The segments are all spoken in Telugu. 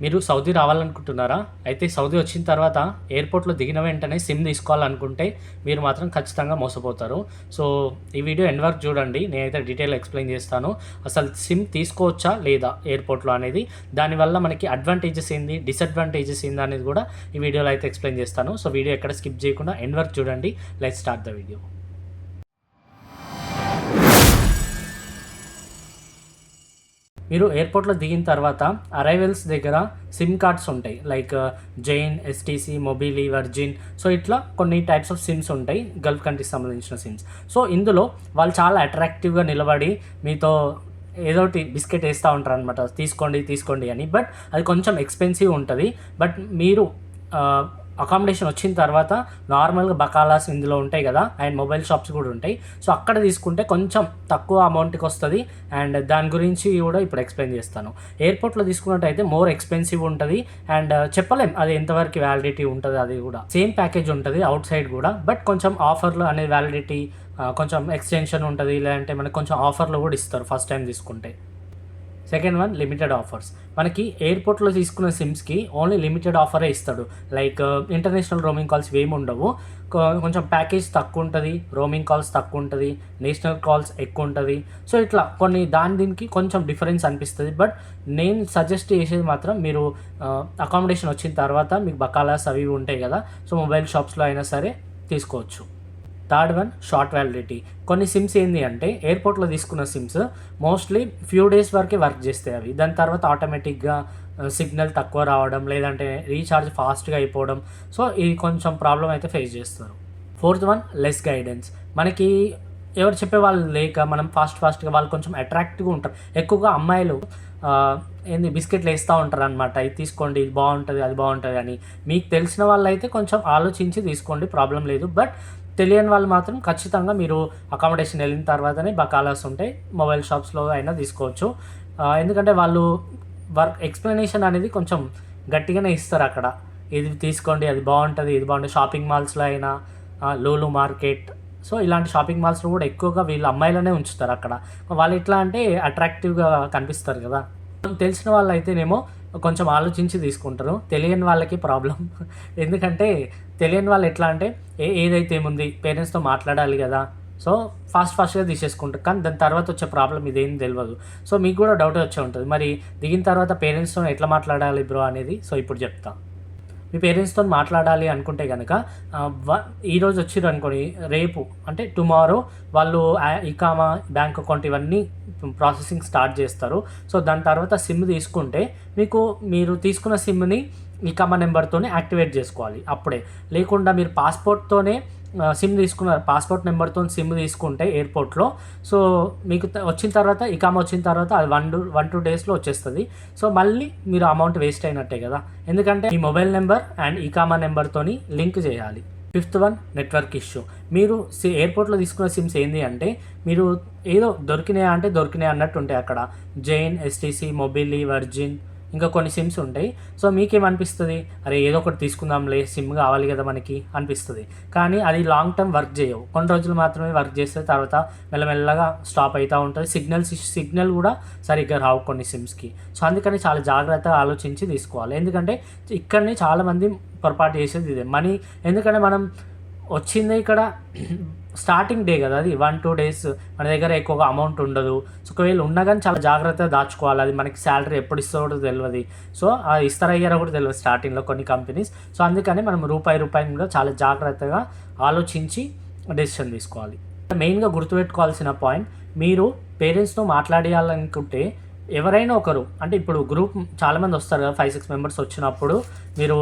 మీరు సౌదీ రావాలనుకుంటున్నారా? అయితే సౌదీ వచ్చిన తర్వాత ఎయిర్‌పోర్ట్‌లో దిగిన వెంటనే సిమ్ తీసుకోవాలనుకుంటే మీరు మాత్రం ఖచ్చితంగా మోసపోతారు. సో, ఈ వీడియో ఎండ్ వరకు చూడండి. నేనైతే డీటెయిల్‌గా ఎక్స్‌ప్లెయిన్ చేస్తాను. అసలు సిమ్ తీసుకోవచ్చా? లేదా? ఎయిర్‌పోర్ట్‌లో అనేది. దానివల్ల మనకి అడ్వాంటేజెస్ ఏంది? డిసడ్వాంటేజెస్ ఏంది? అనేది కూడా ఈ వీడియోలో అయితే ఎక్స్‌ప్లెయిన్ చేస్తాను. సో, వీడియో ఎక్కడ స్కిప్ చేయకుండా ఎండ్ వరకు చూడండి. Let's start the video. మీరు ఎయిర్‌పోర్ట్‌లో దిగిన తర్వాత అరైవల్స్ దగ్గర సిమ్ కార్డ్స్ ఉంటాయి. Like Zain, STC, Mobily, Virgin. So, ఇట్లా కొన్ని టైప్స్ ఆఫ్ సిమ్స్ ఉంటాయి. గల్ఫ్ కంట్రీకి సంబంధించిన సిమ్స్. సో, ఇందులో వాళ్ళు చాలా అట్రాక్టివ్‌గా నిలబడి మీతో ఏదోటి బిస్కెట్ ఏస్తా ఉంటారనమాట. తీసుకోండి, తీసుకోండి అని. బట్ అది కొంచెం ఎక్స్‌పెన్సివ్ ఉంటది. బట్ మీరు అకామిడేషన్ వచ్చిన తర్వాత నార్మల్‌గా బకాలాస్ ఇందులో ఉంటాయి కదా! అండ్ మొబైల్ షాప్స్ కూడా ఉంటాయి. సో, అక్కడ తీసుకుంటే కొంచెం తక్కువ అమౌంట్‌కి వస్తది. అండ్ దాని గురించి కూడా ఇప్పుడు ఎక్స్‌ప్లెయిన్ చేస్తాను. ఎయిర్‌పోర్ట్‌లో తీసుకున్నట్టయితే మోర్ ఎక్స్‌పెన్సివ్ ఉంటది. అండ్ చెప్పలేం అది ఎంతవరకు వ్యాలిడిటీ ఉంటది అది కూడా. సేమ్ ప్యాకేజ్ ఉంటది ఔట్ సైడ్ కూడా. బట్ కొంచెం ఆఫర్‌లో అనేది వ్యాలిడిటీ కొంచెం ఎక్స్‌టెన్షన్ ఉంటది. లేదంటే మనకు కొంచెం ఆఫర్‌లో కూడా ఇస్తారు ఫస్ట్ టైం తీసుకుంటే. Second one limited offers. మనకి ఎయిర్‌పోర్ట్‌లో తీసుకున్న సిమ్స్‌కి ఓన్లీ లిమిటెడ్ ఆఫరే ఇస్తాడు. లైక్ ఇంటర్నేషనల్ రోమింగ్ కాల్స్ ఇవేమి ఉండవు. కొంచెం ప్యాకేజ్ తక్కువ ఉంటుంది. రోమింగ్ కాల్స్ తక్కువ ఉంటుంది. నేషనల్ కాల్స్ ఎక్కువ ఉంటుంది. సో, ఇట్లా కొన్ని దీనికి కొంచెం డిఫరెన్స్ అనిపిస్తది. బట్ నేను సజెస్ట్ చేసేది మాత్రం మీరు అకామిడేషన్ వచ్చిన తర్వాత మీకు బకాలాస్ అవి ఇవి ఉంటాయి కదా! సో, మొబైల్ షాప్స్‌లో అయినా సరే తీసుకోవచ్చు. Third one short validity. కొన్ని సిమ్స్ ఏంది అంటే ఎయిర్‌పోర్ట్‌లో తీసుకున్న సిమ్స్ మోస్ట్లీ ఫ్యూ డేస్ వరకే వర్క్ చేస్తాయి అవి. దాని తర్వాత ఆటోమేటిక్‌గా సిగ్నల్ తక్కువ రావడం, లేదంటే రీచార్జ్ ఫాస్ట్‌గా అయిపోవడం. సో, ఇది కొంచెం ప్రాబ్లమ్ అయితే ఫేస్ చేస్తారు. Fourth one less guidance. మనకి ఎవరు చెప్పేవాళ్ళు లేక మనం ఫాస్ట్‌గా వాళ్ళు కొంచెం అట్రాక్టివ్‌గా ఉంటారు. ఎక్కువగా అమ్మాయిలు ఏంది బిస్కెట్లు ఏస్తా ఉంటారనమాట. ఇది తీసుకోండి, ఇది బావుంటది, అది బావుంటది అని. మీకు తెలిసిన వాళ్ళైతే కొంచెం ఆలోచించి తీసుకోండి, ప్రాబ్లమ్ లేదు. బట్ తెలియని వాళ్ళు మాత్రం ఖచ్చితంగా మీరు అకామిడేషన్ వెళ్ళిన తర్వాతనే బకాలాస్ ఉంటాయి. మొబైల్ షాప్స్‌లో అయినా తీసుకోవచ్చు. ఎందుకంటే వాళ్ళు ఎక్స్‌ప్లనేషన్ అనేది కొంచెం గట్టిగానే ఇస్తారక్కడ. ఇది తీసుకోండి, అది బావుంటది, ఇది బావుంటది. షాపింగ్ మాల్స్‌లో అయినా లూలు మార్కెట్. సో, ఇలాంటి షాపింగ్ మాల్స్‌లో కూడా ఎక్కువగా వీళ్ళు అమ్మాయిలనే ఉంచుతారక్కడ. వాళ్ళు ఎట్లా అంటే అట్రాక్టివ్‌గా కనిపిస్తారు కదా! తెలిసిన వాళ్ళైతేనేమో కొంచెం ఆలోచించి తీసుకుంటారు. తెలియని వాళ్ళకి ప్రాబ్లమ్. ఎందుకంటే తెలియని వాళ్ళు ఎట్లా అంటే ఏదైతే ఏముంది పేరెంట్స్‌తో మాట్లాడాలి గదా! సో, ఫాస్ట్‌గా తీసేసుకుంటారు. కానీ దాని తర్వాత వచ్చే ప్రాబ్లమ్ ఇదేం తెలవదు. సో, మీకు కూడా డౌటే వచ్చే ఉంటది. మరి దిగిన తర్వాత పేరెంట్స్‌తోని ఎట్లా మాట్లాడాలి బ్రో అనేది సో, ఇప్పుడు చెప్తా. మీ పేరెంట్స్‌తోని మాట్లాడాలి అనుకుంటే గనక ఈరోజు వచ్చిర్రనుకోండి, రేపు అంటే టుమారో వాళ్ళు ఇకామా, బ్యాంక్ అకౌంట్ ఇవన్నీ ప్రాసెసింగ్ స్టార్ట్ చేస్తారు. సో, దాని తర్వాత సిమ్ తీసుకుంటే మీరు తీసుకున్న సిమ్‌ని ఇకామా నెంబర్‌తోనే యాక్టివేట్ చేసుకోవాలి అప్పుడే. లేకుండా మీరు పాస్‌పోర్ట్‌తోనే సిమ్ తీసుకున్నారు. పాస్‌పోర్ట్ నెంబర్‌తోని సిమ్ తీసుకుంటే ఎయిర్‌పోర్ట్‌లో సో, మీకు వచ్చిన తర్వాత ఇకామా వచ్చిన తర్వాత అది 1-2 డేస్‌లో వచ్చేస్తది. సో, మళ్ళీ మీరు అమౌంట్ వేస్ట్ అయినట్టే కదా! ఎందుకంటే మీ మొబైల్ నెంబర్ అండ్ ఇకామా నెంబర్‌తోని లింక్ చేయాలి. Fifth one network issue. మీరు ఎయిర్‌పోర్ట్‌లో తీసుకున్న సిమ్స్ ఏంది అంటే మీరు ఏదో దొరికినాయా అంటే దొరికినాయి అన్నట్టు ఉంటాయి అక్కడ. జైన్, ఎస్టీసీ, మొబిలీ, వర్జిన్ ఇంకా కొన్ని సిమ్స్ ఉంటాయి. సో, మీకేమనిపిస్తది? అరే ఏదో ఒకటి తీసుకుందాంలే, సిమ్ కావాలి కదా మనకి అనిపిస్తది. కానీ అది లాంగ్ టర్మ్ వర్క్ చేయవు. కొన్ని రోజులు మాత్రమే వర్క్ చేస్తాయి. తర్వాత మెల్లమెల్లగా స్టాప్ అయితా ఉంటది. సిగ్నల్ కూడా సరిగ్గా రావు కొన్ని సిమ్స్‌కి. సో, అందుకని చాలా జాగ్రత్తగా ఆలోచించి తీసుకోవాలి. ఎందుకంటే ఇక్కడనే చాలామంది పొరపాటు చేసేది ఇదే. ఎందుకంటే మనం వచ్చిందే ఇక్కడ స్టార్టింగ్ డే కదా! అది 1-2 డేస్ మన దగ్గర ఎక్కువగా అమౌంట్ ఉండదు. సో, ఒకవేళ ఉన్నా గానీ చాలా జాగ్రత్తగా దాచుకోవాలి. అది మనకి సాలరీ ఎప్పుడు ఇస్తారో కూడా తెలవది. సో, ఇస్తారో ఇయ్యరో కూడా తెలవదు స్టార్టింగ్‌లో కొన్ని కంపెనీస్. సో, అందుకని మనం రూపాయి కూడా చాలా జాగ్రత్తగా ఆలోచించి డెసిషన్ తీసుకోవాలి. మెయిన్‌గా గుర్తుపెట్టుకోవాల్సిన పాయింట్ మీరు పేరెంట్స్‌తో మాట్లాడియాలనుకుంటే ఎవరైనా ఒకరు అంటే ఇప్పుడు గ్రూప్ చాలామంది వస్తారు కదా! 5-6 మెంబర్స్ వచ్చినప్పుడు మీరు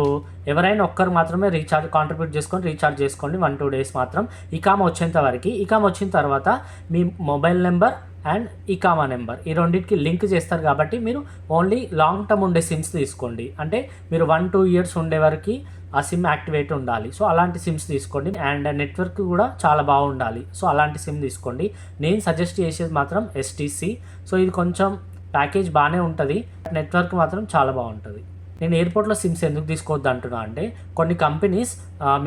ఎవరైనా ఒక్కరు మాత్రమే కాంట్రిబ్యూట్ చేసుకొని రీఛార్జ్ చేసుకోండి 1-2 డేస్ మాత్రం. ఇకామా వచ్చేంత వరకి. ఇకామా వచ్చిన తర్వాత మీ మొబైల్ నెంబర్ అండ్ ఇకామా నెంబర్ ఈ రెండిటికి లింక్ చేస్తారు కాబట్టి మీరు ఓన్లీ లాంగ్ టర్మ్ ఉండే సిమ్స్ తీసుకోండి. అంటే మీరు 1-2 ఇయర్స్ ఉండే వరకు ఆ సిమ్ యాక్టివేట్ ఉండాలి. సో, అలాంటి సిమ్స్ తీసుకోండి. అండ్ నెట్వర్క్ కూడా చాలా బాగుండాలి. సో, అలాంటి సిమ్ తీసుకోండి. నేను సజెస్ట్ చేసేది మాత్రం ఎస్టీసీ. సో, ఇది కొంచెం ప్యాకేజ్ బాగానే ఉంటది. నెట్వర్క్ మాత్రం చాలా బాగుంటది. నేను ఎయిర్పోర్ట్‌లో సిమ్స్ ఎందుకు తీసుకోవద్దు అంటున్నా అంటే, కొన్ని కంపెనీస్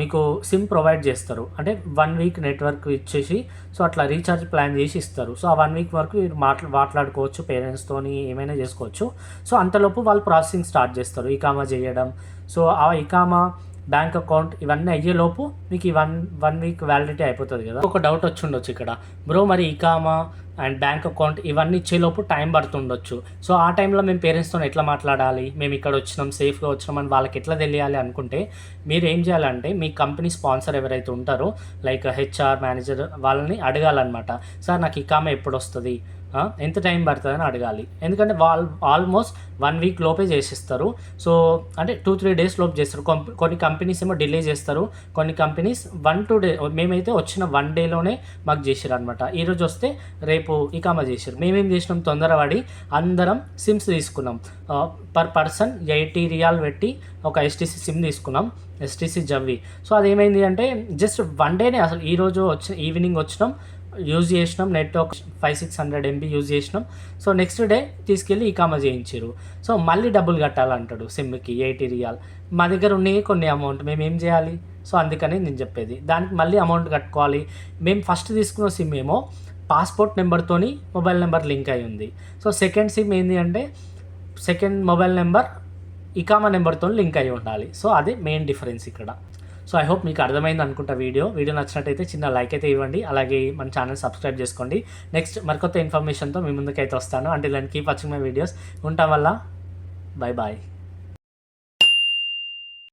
మీకు సిమ్ ప్రొవైడ్ చేస్తారు. అంటే 1 వీక్ నెట్వర్క్ ఇచ్చేసి, సో అట్లా రీఛార్జ్ ప్లాన్ చేసి ఇస్తారు. సో ఆ 1 వీక్ వరకు మీరు మాట్లాడుకోవచ్చు పేరెంట్స్‌తోని, ఏమైనా చేసుకోవచ్చు. సో అంతలోపు వాళ్ళు ప్రాసెసింగ్ స్టార్ట్ చేస్తారు. ఇకామా చేయడం. సో ఆ ఇకామా, బ్యాంక్ అకౌంట్ ఇవన్నీ అయ్యేలోపు మీకు ఈ 1 వీక్ వ్యాలిడిటీ అయిపోతుంది కదా. ఒక డౌట్ వచ్చి ఉండొచ్చు ఇక్కడ, బ్రో మరి ఇకామా అండ్ బ్యాంక్ అకౌంట్ ఇవన్నీ ఇచ్చేలోపు టైం పడుతుండొచ్చు. సో ఆ టైంలో మేము పేరెంట్స్తో ఎట్లా మాట్లాడాలి, మేము ఇక్కడ వచ్చినాం సేఫ్గా వచ్చినాం అని వాళ్ళకి ఎట్లా తెలియాలి అనుకుంటే, మీరు ఏం చేయాలంటే మీ కంపెనీ స్పాన్సర్ ఎవరైతే ఉంటారో లైక్ హెచ్ఆర్ మేనేజర్ వాళ్ళని అడగాలన్నమాట. సార్ నాకు ఇకామా ఎప్పుడు వస్తుంది, ఎంత టైం పడుతుందని అడగాలి. ఎందుకంటే వాళ్ళు ఆల్మోస్ట్ 1 వీక్ లోపే చేసిస్తారు. సో అంటే 2-3 డేస్ లోపు చేస్తారు. కొన్ని కంపెనీస్ ఏమో డిలే చేస్తారు, కొన్ని కంపెనీస్ 1-2 డే. మేమైతే వచ్చిన 1 డేలోనే మాకు చేసారు అనమాట. ఈరోజు వస్తే రేపు ఇకామా చేసారు. మేమేం చేసినాం, తొందరపడి అందరం సిమ్స్ తీసుకున్నాం. పర్ పర్సన్ 80 రియాల్ పెట్టి ఒక ఎస్టీసీ సిమ్ తీసుకున్నాం, ఎస్టీసీ జవ్వి. సో అదేమైంది అంటే జస్ట్ 1 డేనే, అసలు ఈరోజు ఈవినింగ్ వచ్చినాం, యూజ్ చేసినాం, నెట్ ఒక 500-600 MB యూజ్ చేసినాం. సో నెక్స్ట్ డే తీసుకెళ్ళి ఇకామా చేయించారు. సో మళ్ళీ డబ్బులు కట్టాలంటాడు సిమ్కి 80 రియాల్. మా దగ్గర ఉన్నాయి కొన్ని అమౌంట్, మేము ఏం చేయాలి? సో అందుకని నేను చెప్పేది, దానికి మళ్ళీ అమౌంట్ కట్టుకోవాలి. మేము ఫస్ట్ తీసుకున్న సిమ్ ఏమో పాస్పోర్ట్ నెంబర్తోని మొబైల్ నెంబర్ లింక్ అయి ఉంది. సో సెకండ్ సిమ్ ఏంటి అంటే సెకండ్ మొబైల్ నెంబర్ ఇకామా నెంబర్తో లింక్ అయి ఉండాలి. సో అది మెయిన్ డిఫరెన్స్ ఇక్కడ. సో ఐ హోప్ మీకు అర్థమైంది అనుకుంటా. వీడియో నచ్చినట్టయితే చిన్న లైక్ అయితే ఇవ్వండి, అలాగే మన ఛానల్ సబ్స్క్రైబ్ చేసుకోండి. నెక్స్ట్ మరికొత్త ఇన్ఫర్మేషన్తో మీ ముందుకైతే వస్తాను. అంటే దాన్ని కీప్ వాచింగ్ మై వీడియోస్. ఉంటాం వల్ల బాయ్.